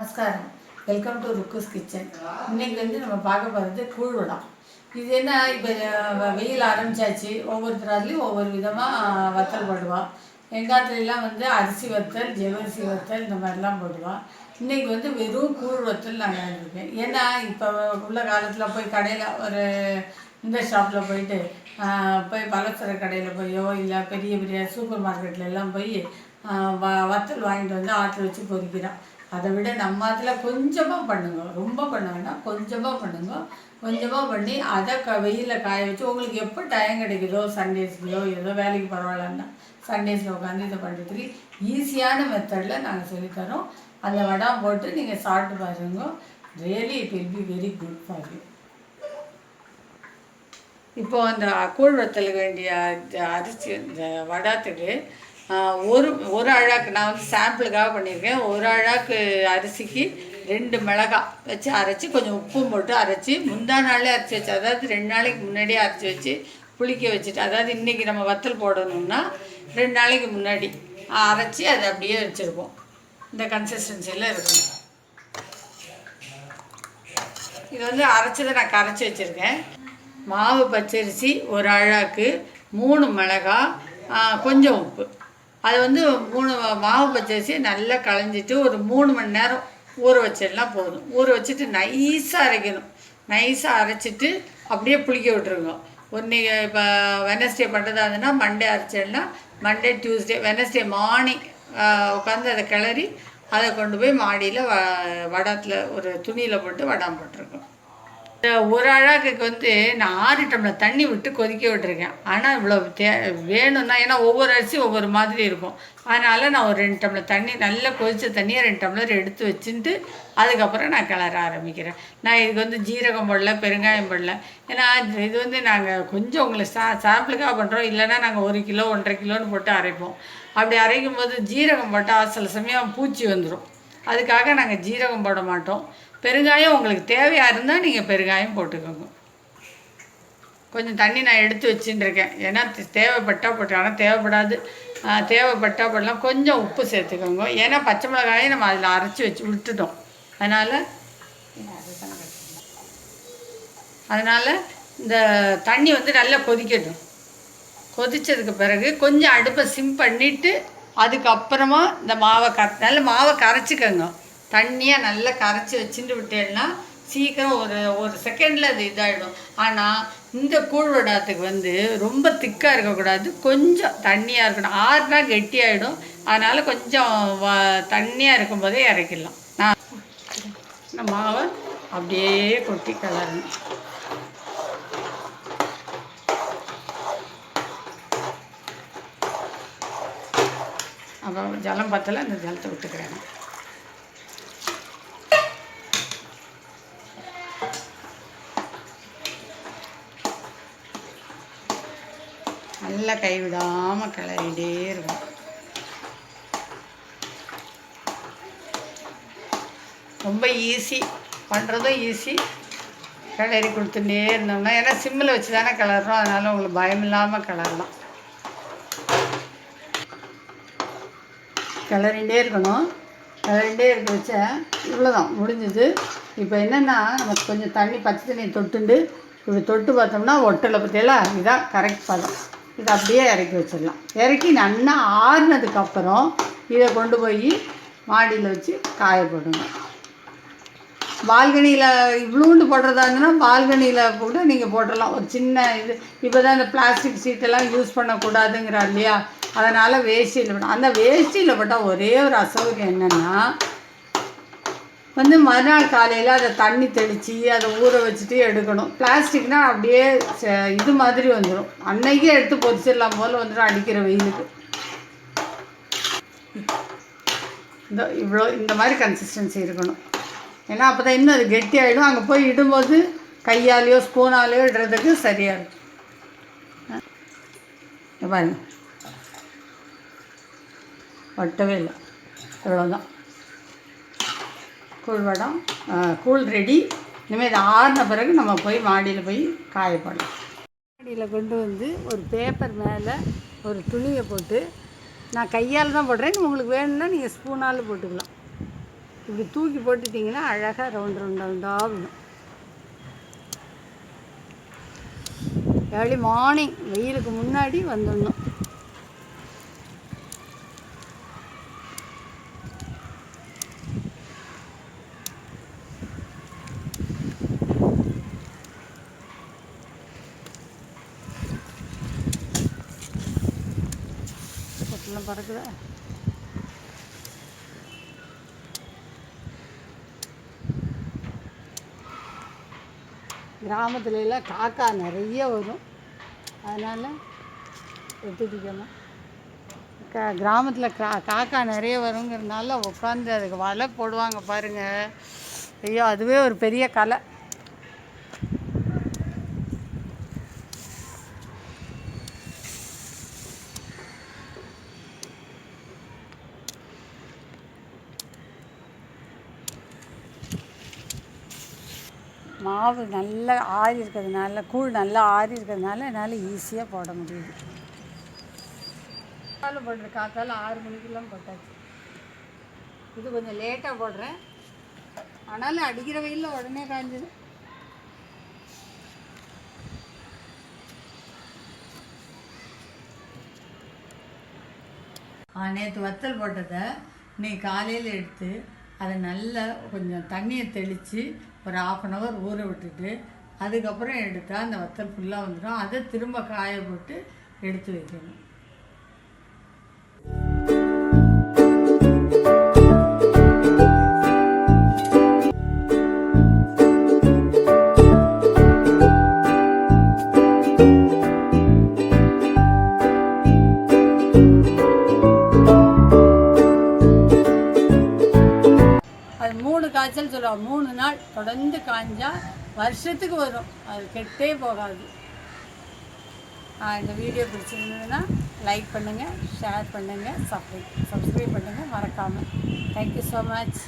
நமஸ்காரம். Welcome to Rukku's kitchen. இன்றைக்கி நம்ம பார்க்க போகிறது கூழ் வடை. இது என்ன, இப்போ வெயில் ஆரம்பித்தாச்சு. ஒவ்வொருத்தராலையும் ஒவ்வொரு விதமாக வத்தல் போடுவாள். எங்காத்துலாம் அரிசி வத்தல், ஜவ்வரிசி வத்தல் இந்த மாதிரிலாம் போடுவாள். இன்றைக்கி வெறும் கூழ் வத்தல் நான் இருக்கேன். ஏன்னா இப்போ உள்ள காலத்தில் போய் கடையில் ஒரு இந்த ஷாப்பில் போயிட்டு போய் பலசர கடையில் போயோ இல்லை பெரிய பெரிய சூப்பர் மார்க்கெட்டில் எல்லாம் போய் வத்தல் வாங்கிட்டு வந்து ஆற்று வச்சு பொரிக்கிறான். அதை விட நம்ம அதில் கொஞ்சமாக பண்ணுங்க, ரொம்ப பண்ண வேண்டாம், கொஞ்சமாக பண்ணுங்க. கொஞ்சமாக பண்ணி அதை வெயிலில் காய வச்சு உங்களுக்கு எப்போ டைம் கிடைக்குதோ, சண்டேஸ்லையோ ஏதோ வேலைக்கு பரவாயில்லன்னா சண்டேஸில் உட்காந்து இதை பண்ணுறதுக்கு ஈஸியான மெத்தடில் நாங்கள் சொல்லித்தரோம். அந்த வடை போட்டு நீங்கள் சாப்பிட்டு பாருங்க. Really it will be very good for you. இப்போது அந்த கூழ் வத்தலுக்கு வேண்டிய அரிசி இந்த வடாத்துக்கு ஒரு அழாக்கு நான் சாம்பிளுக்காக பண்ணியிருக்கேன். ஒரு அழாக்கு அரிசிக்கு 2 மிளகாய் வச்சு அரைச்சி கொஞ்சம் உப்பும் போட்டு அரைச்சி முந்தா நாளே அரைச்சி வச்சு, அதாவது 2 நாளைக்கு முன்னாடியே அரைச்சி வச்சு புளிக்க வச்சுட்டு, அதாவது இன்றைக்கி நம்ம வத்தல் போடணும்னா 2 நாளைக்கு முன்னாடி அரைச்சி அதை அப்படியே வச்சுருப்போம். இந்த கன்சிஸ்டன்சியில் இருக்கணும். இது அரைச்சதை நான் கரைச்சி வச்சுருக்கேன். மாவு பச்சரிசி ஒரு அழாக்கு, 3 மிளகாய், கொஞ்சம் உப்பு. அது 3 மாவு பச்சரிசி நல்லா களைஞ்சிட்டு ஒரு 3 மணி நேரம் ஊற வச்சிடலாம் போதும். ஊற வச்சுட்டு நைஸாக அரைக்கணும். நைஸாக அரைச்சிட்டு அப்படியே புளிக்க விட்டுருங்க. நீங்கள் இப்போ வெனஸ்டே பண்ணுறதா இருந்ததுன்னா மண்டே அரைச்சிடலாம். மண்டே, டியூஸ்டே, வெனஸ்டே மார்னிங் உட்காந்து அதை கிளறி அதை கொண்டு போய் மாடியில் வடத்தில் ஒரு துணியில் போட்டு வடாம் போட்டிருக்கோம். ஒரு அழகுக்கு நான் 6 டம்ளர் தண்ணி விட்டு கொதிக்க விட்டுருக்கேன். ஆனால் இவ்வளோ வேணும்னா, ஏன்னா ஒவ்வொரு அரிசி ஒவ்வொரு மாதிரி இருக்கும். அதனால் நான் ஒரு 2 டம்ளர் தண்ணி, நல்லா கொதித்த தண்ணியை 2 டம்ளர் எடுத்து வச்சுட்டு அதுக்கப்புறம் நான் கிளற ஆரம்பிக்கிறேன். நான் இதுக்கு ஜீரகம் போடல, பெருங்காயம் போடல. ஏன்னா இது நாங்கள் கொஞ்சம் உங்களுக்கு சாம்பிளுக்காக பண்ணுறோம். இல்லைன்னா நாங்கள் 1 கிலோ 1.5 கிலோன்னு போட்டு அரைப்போம். அப்படி அரைக்கும் போது ஜீரகம் போட்டால் சில சமயம் பூச்சி வந்துடும். அதுக்காக நாங்கள் ஜீரகம் போட மாட்டோம். பெருங்காயம் உங்களுக்கு தேவையாக இருந்தால் நீங்கள் பெருங்காயம் போட்டுக்கோங்க. கொஞ்சம் தண்ணி நான் எடுத்து வச்சுட்டுருக்கேன். ஏன்னா தேவைப்பட்டால் போட்டு, ஆனால் தேவைப்பட்டால் போடலாம். கொஞ்சம் உப்பு சேர்த்துக்கோங்க. ஏன்னா பச்சை மிளகாயை நம்ம அதில் அரைச்சி வச்சு விட்டுட்டோம். அதனால் இந்த தண்ணி நல்லா கொதிக்கட்டும். கொதித்ததுக்கு பிறகு கொஞ்சம் அடுப்பை சிம் பண்ணிவிட்டு அதுக்கப்புறமா இந்த மாவை கரைச்சிக்கோங்க. தண்ணியாக நல்லா கரைச்சி வச்சுட்டு விட்டேன்னா சீக்கிரம் ஒரு செகண்டில் அது இதாகிடும். ஆனால் இந்த கூழ் வடாத்துக்கு ரொம்ப திக்காக இருக்கக்கூடாது, கொஞ்சம் தண்ணியாக இருக்கணும். ஆறுனா கெட்டியாகிடும். அதனால் கொஞ்சம் தண்ணியாக இருக்கும்போதே இறக்கிடலாம். நான் மாவை அப்படியே கொட்டி கிளறணும். அப்புறம் ஜலம் பத்தலை, இந்த ஜலத்தை விட்டுக்கிறேன். நல்லா கைவிடாமல் கிளறிட்டே இருக்கும். ரொம்ப ஈஸி, பண்ணுறதும் ஈஸி. கிளறி கொடுத்துட்டே இருந்தோம்னா, ஏன்னா சிம்மில் வச்சு தானே கிளறோம், அதனால் உங்களுக்கு பயம் இல்லாமல் கிளறலாம். கிளறிண்டே இருக்கணும். கிளறிண்டே இருக்க வச்ச இவ்வளோதான் முடிஞ்சுது. இப்போ என்னென்னா, நமக்கு கொஞ்சம் தண்ணி, பச்சை தண்ணி தொட்டுண்டு இப்படி தொட்டு பார்த்தோம்னா ஒட்டலை பற்றியெல்லாம். இதுதான் கரெக்ட் பதம். இதை அப்படியே இறக்கி வச்சிடலாம். இறக்கி நல்லா ஆறுனதுக்கப்புறம் இதை கொண்டு போய் மாடியில் வச்சு காய போடுங்க. பால்கனியில் இவ்வளோண்டு போடுறதா இருந்ததுன்னா பால்கனியில் கூட நீங்கள் போட்டுடலாம். ஒரு சின்ன இது, இப்போ தான் இந்த பிளாஸ்டிக் சீட்டெல்லாம் யூஸ் பண்ணக்கூடாதுங்கிறா இல்லையா, அதனால் வேஷ்டியில் போட்டோம். அந்த வேஷ்டியில் போட்டால் ஒரே ஒரு அசௌகரியம் என்னென்னா, மறுநாள் காலையில் அதை தண்ணி தெளித்து அதை ஊற வச்சுட்டு எடுக்கணும். பிளாஸ்டிக்னால் அப்படியே இது மாதிரி வந்துடும். அன்னைக்கே எடுத்து பொரிச்சிடலாம் போல் வந்துடும் அடிக்கிற வெயிலுக்கு. இந்த மாதிரி கன்சிஸ்டன்சி இருக்கணும். ஏன்னா அப்போ தான் இன்னும் அது கெட்டி ஆகிடும். அங்கே போய் இடும்போது கையாலேயோ ஸ்பூனாலேயோ இடுறதுக்கு சரியாக இருக்கும். பாருங்க, ஒட்டவே இல்லை. இவ்வளோதான் கூழ் வடம். கூழ் ரெடி. இனிமேல் இது ஆறின பிறகு நம்ம போய் மாடியில் போய் காயப்படலாம். மாடியில் கொண்டு ஒரு பேப்பர் மேலே ஒரு துணியை போட்டு, நான் கையால் தான் போடுறேன். உங்களுக்கு வேணும்னா நீங்கள் ஸ்பூனால் போட்டுக்கலாம். இப்படி தூக்கி போட்டுட்டிங்கன்னா அழகாக ரவுண்டாக விடும். ஏர்லி மார்னிங் வெயிலுக்கு முன்னாடி வந்துடணும். கொட்டெல்லாம் பறக்குதா? கிராமத்துலலாம் காக்கா நிறைய வரும், அதனால் எடுத்துக்கணும். கிராமத்தில் காக்கா நிறைய வருங்கிறதுனால உட்காந்து அதுக்கு வலை போடுவாங்க பாருங்கள். ஐயோ, அதுவே ஒரு பெரிய கலை. மாவு நல்லா ஆறி இருக்கிறதுனால, கூழ் நல்லா ஆறி இருக்கிறதுனால என்னால் ஈஸியாக போட முடியுது. காலையில் போடுற காத்தால் 6 மணிக்கெல்லாம் போட்டாச்சு. இது கொஞ்சம் லேட்டாக போடுறேன், ஆனாலும் அடிக்கிற வெயிலில் உடனே காய்ஞ்சிது. நேற்று வத்தல் போட்டதை இன்னைக்கு காலையில் எடுத்து அதை நல்லா கொஞ்சம் தண்ணியை தெளித்து ஒரு 1/2 hour ஊற விட்டுட்டு அதுக்கப்புறம் எடுத்தால் அந்த வத்தல் ஃபுல்லாக வந்துடும். அதை திரும்ப காய போட்டு எடுத்து வைக்கணும். அது 3 காய்ச்சல் சொல்லுவாங்க. 3 நாள் தொடர்ந்து காய்ஞ்சால் வருஷத்துக்கு வரும், அது கெட்டே போகாது. இந்த வீடியோ பிடிச்சிருந்ததுன்னா லைக் பண்ணுங்கள், ஷேர் பண்ணுங்கள், சப்ஸ்கிரைப் பண்ணுங்கள் மறக்காமல். Thank you so much.